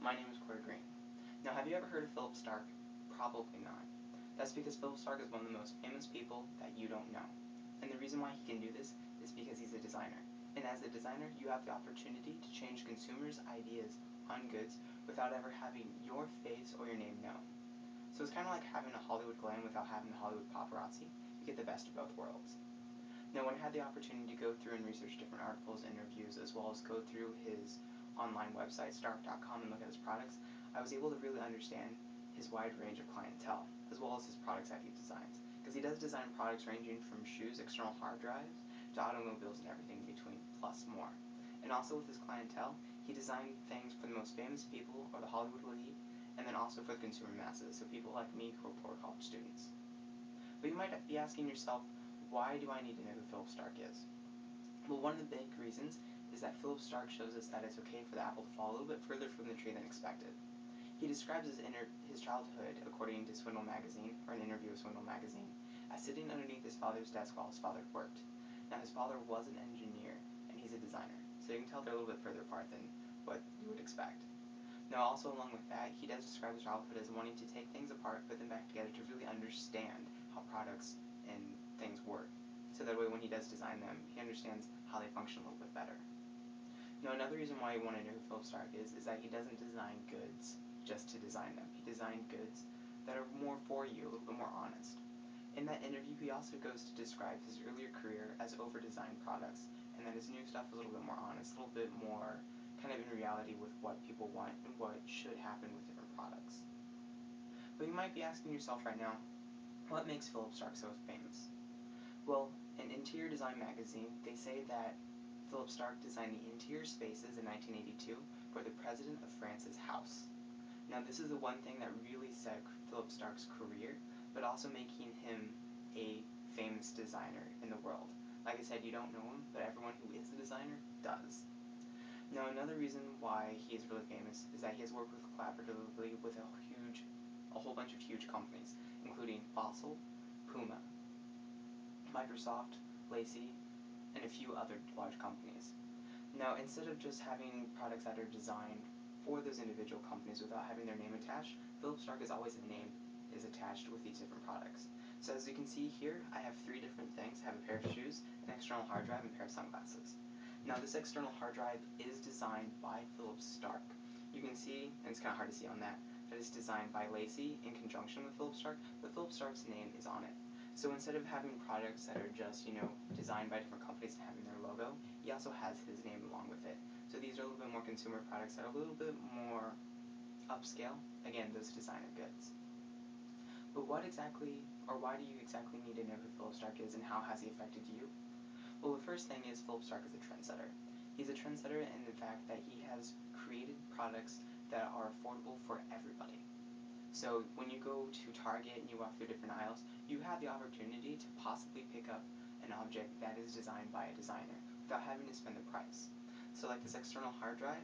My name is Corey Green. Now, have you ever heard of Philip Stark? Probably not. That's because Philip Stark is one of the most famous people that you don't know. And the reason why he can do this is because he's a designer. And as a designer, you have the opportunity to change consumers' ideas on goods without ever having your face or your name known. So it's kind of like having a Hollywood glam without having the Hollywood paparazzi. You get the best of both worlds. Now, when I had the opportunity to go through and research different articles and reviews, as well as go through his online website, stark.com, and look at his products, I was able to really understand his wide range of clientele, as well as his products that he designs. Because he does design products ranging from shoes, external hard drives, to automobiles and everything in between, plus more. And also with his clientele, he designed things for the most famous people, or the Hollywood elite, and then also for the consumer masses, so people like me who are poor college students. But you might be asking yourself, why do I need to know who Philip Stark is? Well, one of the big reasons is that Philip Stark shows us that it's okay for the apple to fall a little bit further from the tree than expected. He describes his childhood, according to Swindle Magazine, or an interview with Swindle Magazine, as sitting underneath his father's desk while his father worked. Now, his father was an engineer, and he's a designer, so you can tell they're a little bit further apart than what you would expect. Now, also along with that, he does describe his childhood as wanting to take things apart, put them back together to really understand how products and things work. So that way when he does design them, he understands how they function a little bit better. Now, another reason why you want to know who Philip Stark is that he doesn't design goods just to design them. He designed goods that are more for you, a little bit more honest. In that interview, he also goes to describe his earlier career as over-designed products, and that his new stuff was a little bit more honest, a little bit more kind of in reality with what people want and what should happen with different products. But you might be asking yourself right now, what makes Philip Stark so famous? Well, in Interior Design magazine, they say that Philip Stark designed the interior spaces in 1982 for the President of France's house. Now, this is the one thing that really set Philip Stark's career, but also making him a famous designer in the world. Like I said, you don't know him, but everyone who is a designer does. Now, another reason why he is really famous is that he has worked collaboratively with a whole bunch of huge companies, including Fossil, Puma, Microsoft, Lacey, and a few other large companies. Now, instead of just having products that are designed for those individual companies without having their name attached, Philip Stark is always a name is attached with these different products. So as you can see here, I have three different things. I have a pair of shoes, an external hard drive, and a pair of sunglasses. Now, this external hard drive is designed by Philip Stark. You can see, and it's kind of hard to see on that it's designed by Lacey in conjunction with Philip Stark, but Philip Stark's name is on it. So instead of having products that are just, designed by different companies and having their logo, he also has his name along with it. So these are a little bit more consumer products that are a little bit more upscale. Again, those designer goods. But what exactly, or why do you exactly need to know who Philip Stark is and how has he affected you? Well, the first thing is Philip Stark is a trendsetter. He's a trendsetter in the fact that he has created products that are affordable for everybody. So when you go to Target and you walk through different aisles, you have the opportunity to possibly pick up an object that is designed by a designer without having to spend the price. So like this external hard drive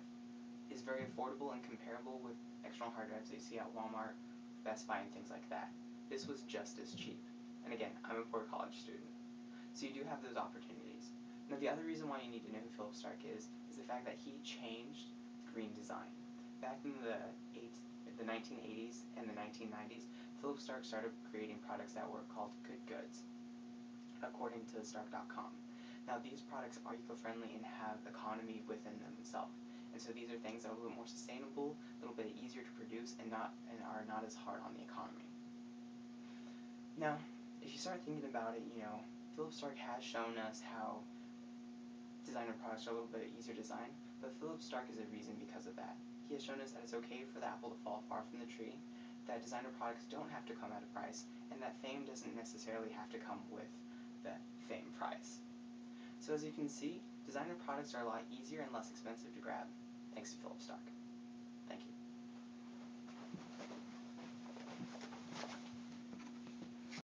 is very affordable and comparable with external hard drives that you see at Walmart, Best Buy, and things like that. This was just as cheap. And again, I'm a poor college student. So you do have those opportunities. Now the other reason why you need to know who Philip Stark is the fact that he changed green design. Back in the 1980s and the 1990s, Philip Stark started creating products that were called good goods, according to Stark.com. Now these products are eco-friendly and have economy within them itself. And so these are things that are a little more sustainable, a little bit easier to produce, and are not as hard on the economy. Now, if you start thinking about it, Philip Stark has shown us how designer products are a little bit easier to design, but Philip Stark is a reason because of that. He has shown us that it's okay for the apple to fall far from the tree, that designer products don't have to come at a price, and that fame doesn't necessarily have to come with the fame price. So as you can see, designer products are a lot easier and less expensive to grab, thanks to Philip Stark. Thank you.